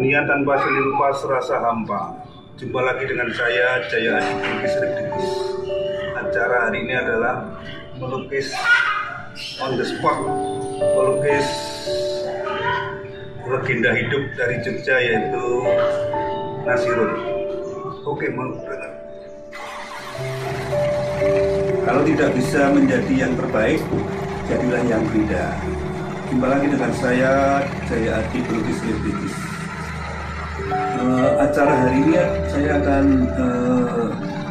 Dunia tanpa seni rupa serasa hampa. Jumpa lagi dengan saya, Jaya Adi Pelukis Rintitis. Acara hari ini adalah melukis on the spot, melukis legenda hidup dari Jogja yaitu Nasirun. Oke, mau dengar. Kalau tidak bisa menjadi yang terbaik, jadilah yang beda. Jumpa lagi dengan saya, Jaya Adi Pelukis Rintitis. Acara hari ini saya akan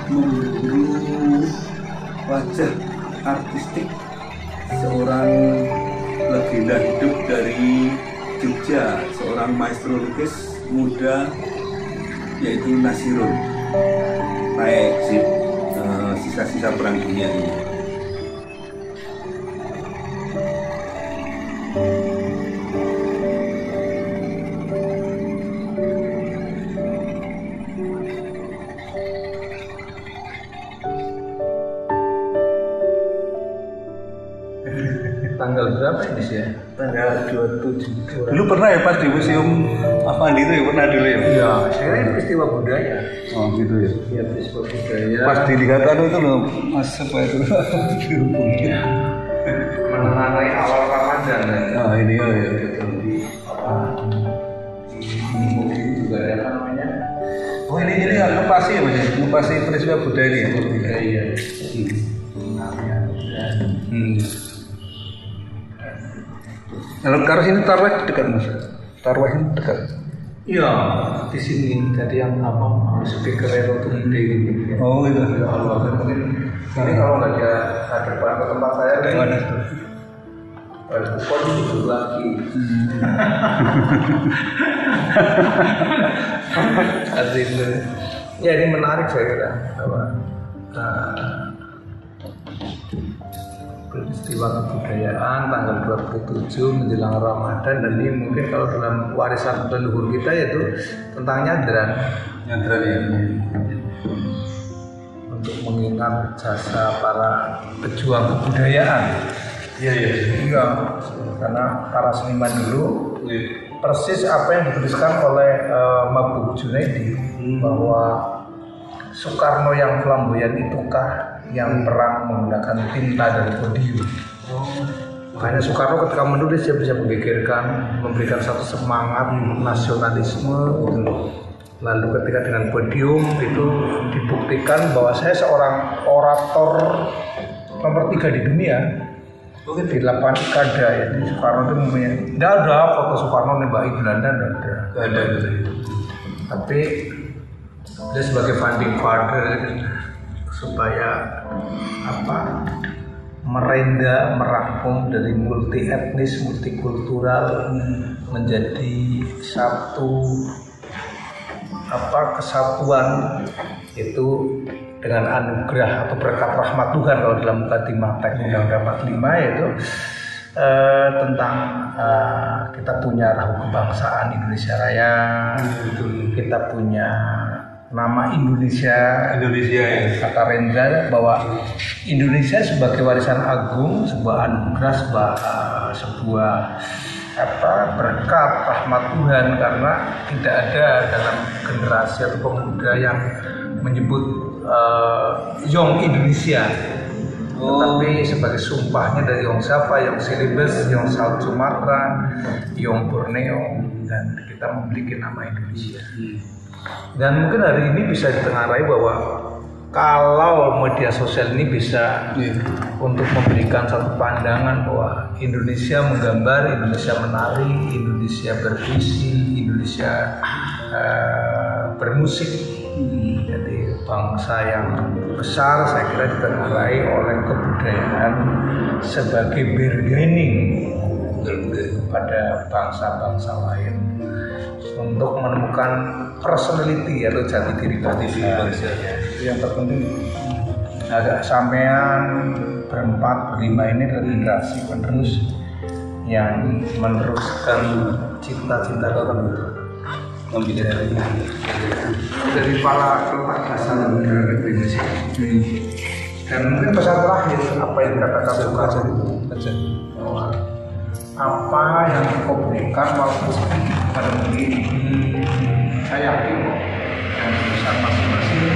memburu wajah artistik seorang legenda hidup dari Jogja, seorang maestro lukis muda yaitu Nasirun. Naik sisa-sisa perang dunia ini. Tanggal berapa ini sih ya? Tanggal 27. Dulu pernah ya pas di museum Avandi itu ya, pernah dulu ya? Iya, saya kira ini peristiwa budaya. Oh gitu ya? Iya, peristiwa budaya. Pas dilihat itu loh, mas apa itu? Menengarai awal Ramadan ya. Oh ini ya, betul. Mungkin juga ada apa namanya? Oh ini ngepasi ya mas ya? Ngepasi peristiwa budaya ini ya? Budaya. Kalau karo sini Tarwah dekat mas? Tarwah ini dekat? Iya, di sini jadi yang apa speaker itu gede gitu. Oh gitu. Ya Allah, mungkin ini kalau nggak ada depan ke tempat saya Kayak mana tuh? Kupon duduk lagi. Artinya, ya ini menarik saya kira bahwa peristiwa kebudayaan tanggal 27 menjelang Ramadan, dan ini mungkin kalau dalam warisan leluhur kita yaitu tentang nyadran. Nyadran ya. Untuk mengingat jasa para pejuang kebudayaan. Iya iya. Iya, karena para seniman dulu persis apa yang dituliskan oleh Mabuk Junaidi bahwa Soekarno yang flamboyan itukah yang perang menggunakan tinta dan podium. Makanya Soekarno ketika menulis dia bisa menggegerkan, memberikan satu semangat nasionalisme. Lalu ketika dengan podium itu dibuktikan bahwa saya seorang orator nomor 3 di dunia. Di lapangan kada ya, di Soekarno itu mempunyai, tidak ada foto Soekarno nembaki Belanda, tidak ada. Tapi dia sebagai founding father supaya merangkum dari multi etnis, multikultural menjadi satu kesatuan itu dengan anugerah atau berkat rahmat Tuhan. Kalau dalam Mukadimah Teks Undang-Undang 45 yaitu tentang kita punya rahu kebangsaan Indonesia Raya, kita punya nama Indonesia ya. Kata Rendra bahwa Indonesia sebagai warisan agung, sebuah anugerah, sebuah berkat rahmat Tuhan, karena tidak ada dalam generasi atau pemuda yang menyebut Yong Indonesia, tetapi sebagai sumpahnya dari Yong Sava, Yong Celebes, Yong South Sumatra, Yong Borneo, dan kita memiliki nama Indonesia. Dan mungkin hari ini bisa ditengarai bahwa kalau media sosial ini bisa untuk memberikan satu pandangan bahwa Indonesia menggambar, Indonesia menari, Indonesia berpuisi, Indonesia bermusik. Jadi bangsa yang besar saya kira ditengarai oleh kebudayaan sebagai bargaining kepada bangsa-bangsa lain untuk menemukan personality atau jati diri bangsa. Yang terpenting agak sampean berempat berlima ini adalah generasi penerus yang meneruskan cita-cita dari para letak dasar negara Indonesia. Dan mungkin pesan terakhir apa yang dikatakan Soekarno itu, apa yang kau berikan walaupun sedikit pada begini. Saya yakin yang besar masing-masing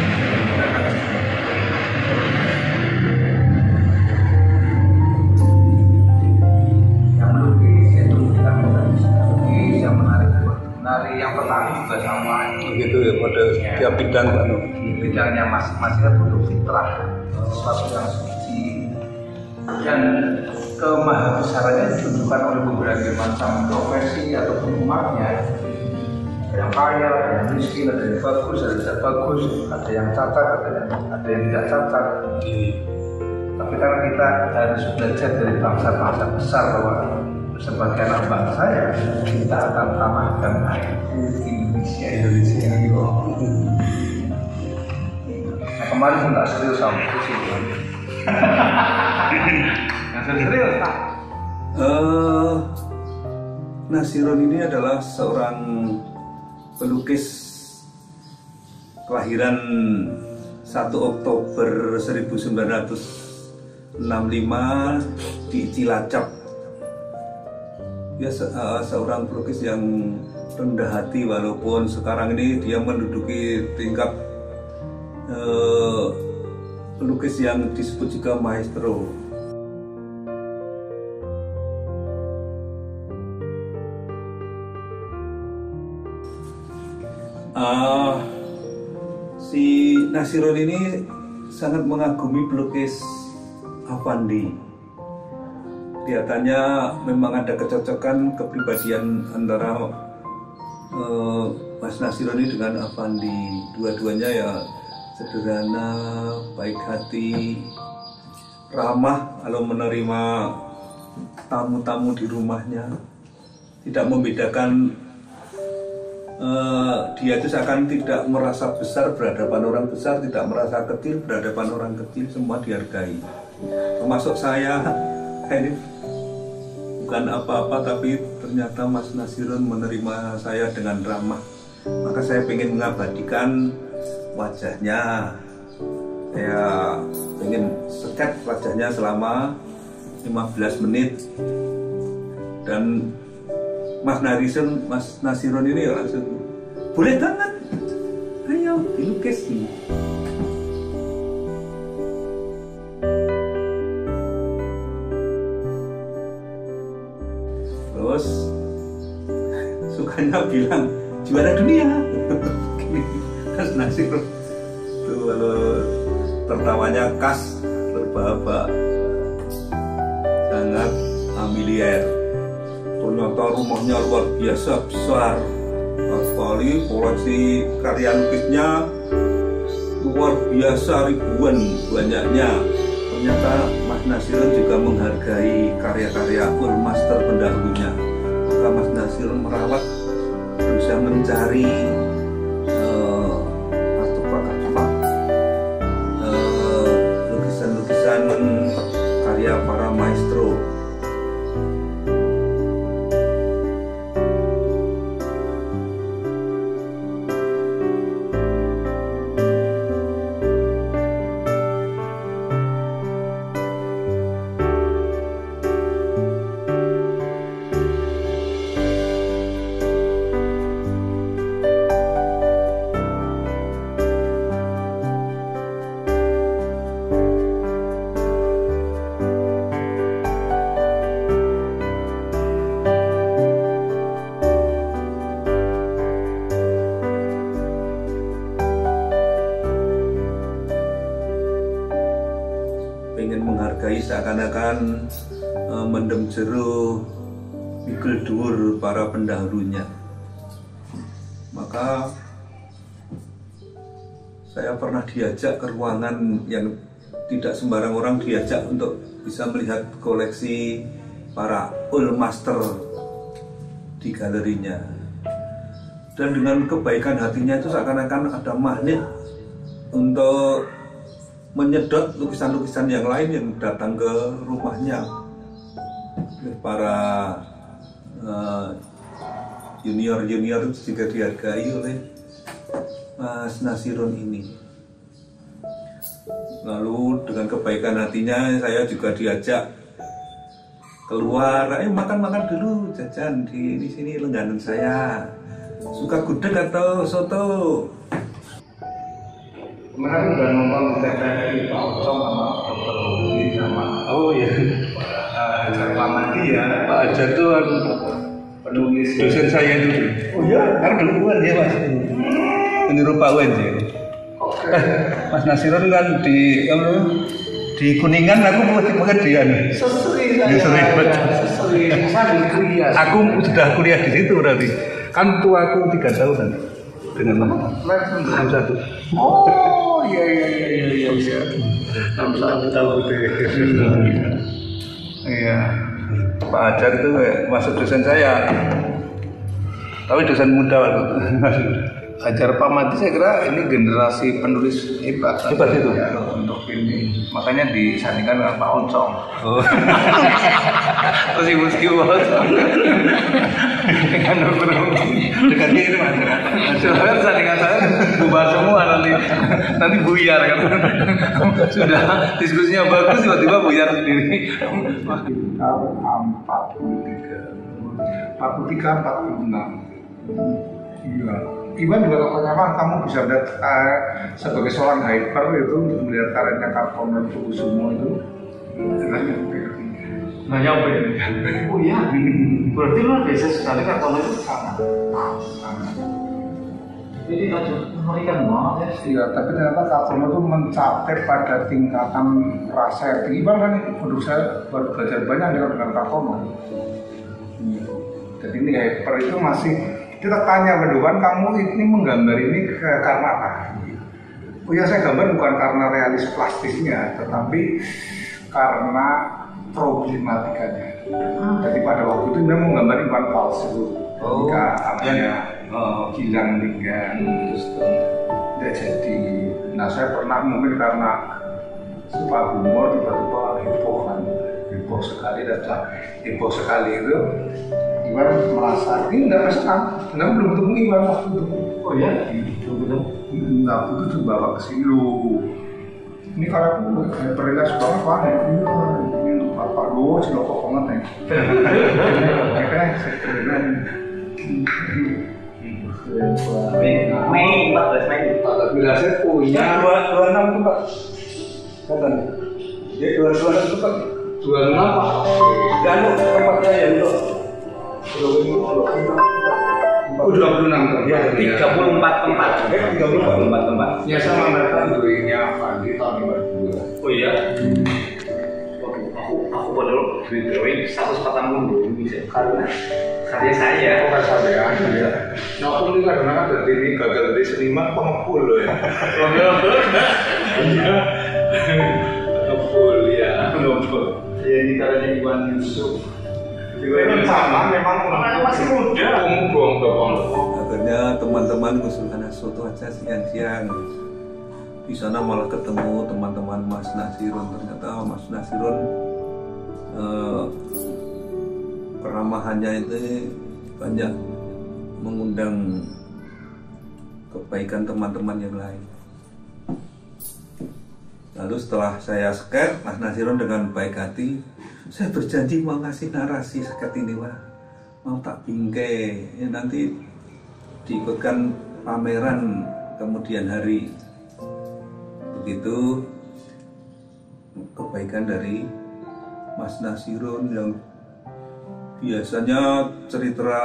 yang melukis itu kita bisa melukis, yang menari yang petani juga sama begitu ya, pada tiap bidang kan. Bidangnya masing-masing kan butuh fitrah, sesuatu yang suci, dan kemahabesarannya ditunjukkan oleh berbagai macam profesi ataupun umatnya. Ada yang kaya, ada yang miskin, ada yang bagus, ada yang tidak bagus, ada yang cacat, ada yang tidak cacat. Tapi karena kita harus belajar dari bangsa-bangsa besar bahwa sebagai anak bangsa ya kita akan tambahkan Indonesia. Nah, kemarin nggak serius sama itu. Nggak serius tak? Nasirun ini adalah seorang pelukis kelahiran 1 Oktober 1965 di Cilacap. Dia seorang pelukis yang rendah hati, walaupun sekarang ini dia menduduki tingkat pelukis yang disebut juga maestro. Si Nasirun ini sangat mengagumi pelukis Affandi. Kelihatannya memang ada kecocokan kepribadian antara Mas Nasirun ini dengan Affandi. Dua-duanya ya sederhana, baik hati, ramah kalau menerima tamu-tamu di rumahnya. Tidak membedakan, dia itu seakan tidak merasa besar berhadapan orang besar, tidak merasa kecil berhadapan orang kecil, semua dihargai. Termasuk saya, ini bukan apa-apa, tapi ternyata Mas Nasirun menerima saya dengan ramah. Maka saya ingin mengabadikan wajahnya. Saya ingin sket wajahnya selama 15 menit. Dan Mas Nasirun ini langsung, boleh banget, ayo dilukis nih. Terus sukanya bilang juara dunia. Mas Nasirun tuh kalau tertawanya khas, terbahak, sangat familiar. Ternyata rumahnya luar biasa besar sekali, koleksi karya lukisnya luar biasa, ribuan banyaknya. Ternyata Mas Nasirun juga menghargai karya-karya full master pendahulunya. Maka Mas Nasirun merawat, berusaha mencari artefak-artefak, lukisan-lukisan karya para maestro. Pengen menghargai, seakan-akan mendem jero mikul dhuwur para pendahulunya. Maka saya pernah diajak ke ruangan yang tidak sembarang orang diajak untuk bisa melihat koleksi para old master di galerinya. Dan dengan kebaikan hatinya itu seakan-akan ada magnet untuk menyedot lukisan-lukisan yang lain yang datang ke rumahnya. Para junior-junior juga dihargai oleh Mas Nasirun ini. Lalu dengan kebaikan hatinya saya juga diajak keluar, ayo makan dulu, jajan di sini langganan saya. Suka gudeg atau soto? Kemarin udah nonton TVRI Pak Ocong sama Dokter Rudy sama Pak Madi ya. Pak Ajar itu Penulis dosen saya dulu. Oh iya, Karena dulu kan dia Mas menyuruh Pak Wen sih. Mas Nasirun kan di Kuningan, aku mungkin dia nih. seseri Seseri. saya di Krias. Aku sudah kuliah di situ berarti. Kan tua aku 3 tahun dengan satu. Oh iya. 61 tahun. Iya. Pak Ajar itu masuk dosen saya. Tapi dosen muda waktu itu. Ajar Pak Madi saya kira ini generasi penulis hebat itu ya, untuk ini makanya disandingkan dengan Pak Ocong. Oh. Terus ibu Pak Ocong dengan Dokter Rudy Dekatnya itu Mas. soalnya sandingan saya bubar semua nanti buyar kan. Sudah diskusinya bagus tiba-tiba buyar sendiri. 43 46. Iya. Iwan juga tertanya, kamu bisa melihat sebagai seorang hyper itu untuk melihat karyanya Kartono Kusumo itu nggak nyampe. Oh iya, berarti luar biasa sekali Kartono itu sangat. Jadi mengerikan banget ya. Iya, tapi ternyata Kartono itu mencapai pada tingkatan rasa yang tinggi. Iwan kan menurut saya baru belajar banyak dengan Kartono. Jadi ini hyper itu masih kita tanya mendoan, kamu ini menggambar ini karena apa? Oh ya, saya gambar bukan karena realis plastisnya, tetapi karena problematikanya. Jadi pada waktu itu memang menggambar Iwan Fals itu, ketika anaknya hilang meninggal, terus tidak jadi. Nah, saya pernah mungkin karena suka humor tiba-tiba heboh sekali itu. Iwan merasa ini nggak pesan, karena belum ketemu Iwan waktu itu. Oh ya, belum ketemu. Nah, itu dibawa ke sini loh. Ini kalau aku berrelas banget Pak, ini untuk Bapak lo, cilokok banget nih. Mei 14 Mei. 14 saya punya 26 tuh Pak. Kapan? Ya 26 tuh Pak. 26 Pak. Dan tempatnya ya untuk 26 ya, 34 tempat. 34 tempat. Ya sama mereka duitnya Pandi tahun 52. Oh iya. Aku baru drawing 140 bisa karena karya saya. Oh karya saya. Nah aku ini karena kan dari ini gagal dari seniman pengepul loh ya. Pengepul ya. Pengepul. Ya ini karyanya Iwan Yusuf. Itu sama, memang masih muda. Akhirnya teman-teman ngusulkan soto aja siang-siang. Di sana malah ketemu teman-teman Mas Nasirun. Ternyata Mas Nasirun keramahannya itu banyak mengundang kebaikan teman-teman yang lain. Lalu setelah saya sket, Mas Nasirun dengan baik hati, saya berjanji mau ngasih narasi sket ini Wah, mau tak bingkai ya, nanti diikutkan pameran kemudian hari. Begitu kebaikan dari Mas Nasirun yang biasanya cerita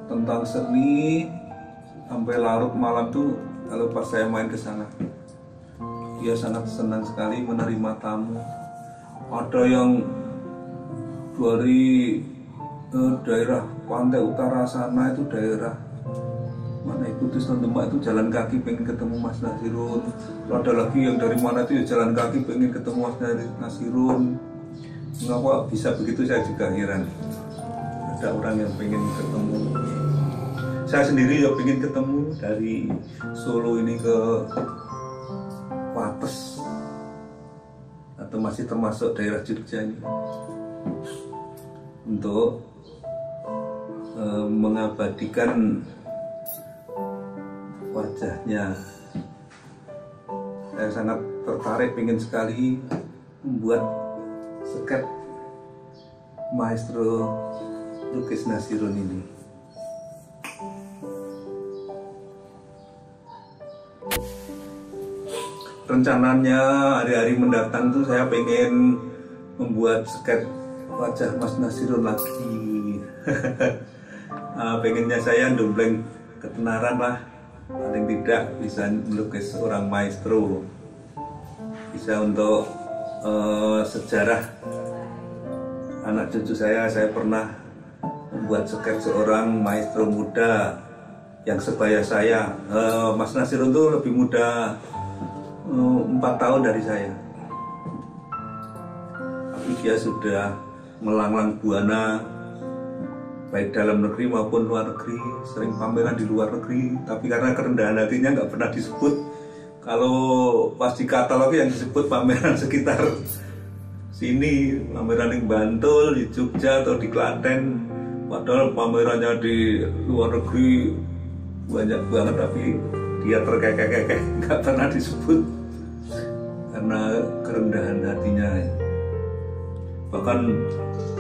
tentang seni sampai larut malam tuh. Kalau pas saya main ke sana, dia sangat senang sekali menerima tamu. Ada yang dari daerah pantai utara sana, itu daerah mana itu Demak itu jalan kaki pengen ketemu Mas Nasirun. Ada lagi yang dari mana itu ya jalan kaki pengen ketemu Mas Nasirun. Mengapa bisa begitu saya juga heran. Ada orang yang pengen ketemu. Saya sendiri ya pengen ketemu dari Solo ini ke Wates atau masih termasuk daerah Jogja ini untuk mengabadikan wajahnya. Saya sangat tertarik, ingin sekali membuat sket Maestro lukis Nasirun ini. Rencananya hari-hari mendatang tuh saya pengen membuat sketch wajah Mas Nasirun lagi. Pengennya saya dompleng ketenaran lah, paling tidak bisa melukis orang maestro, bisa untuk sejarah anak cucu saya pernah membuat sketch seorang maestro muda yang sebaya saya. Mas Nasirun itu lebih muda 4 tahun dari saya, tapi dia sudah melanglang buana baik dalam negeri maupun luar negeri, sering pameran di luar negeri, tapi karena kerendahan hatinya nggak pernah disebut. Kalau pas di katalog yang disebut pameran sekitar sini, pameran di Bantul, di Jogja atau di Klaten, padahal pamerannya di luar negeri banyak banget, tapi dia terkekeh-kekeh, nggak pernah disebut karena kerendahan hatinya. Bahkan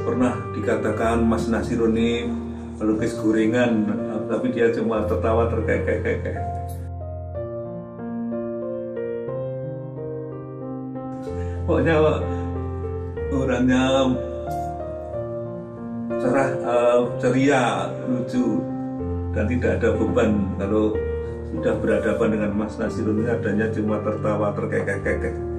pernah dikatakan Mas Nasirun ini melukis gorengan, tapi dia cuma tertawa terkekeh-kekeh. Pokoknya orangnya cerah, ceria, lucu, dan tidak ada beban. Kalau sudah berhadapan dengan Mas Nasirun ini adanya cuma tertawa terkekeh-kekeh.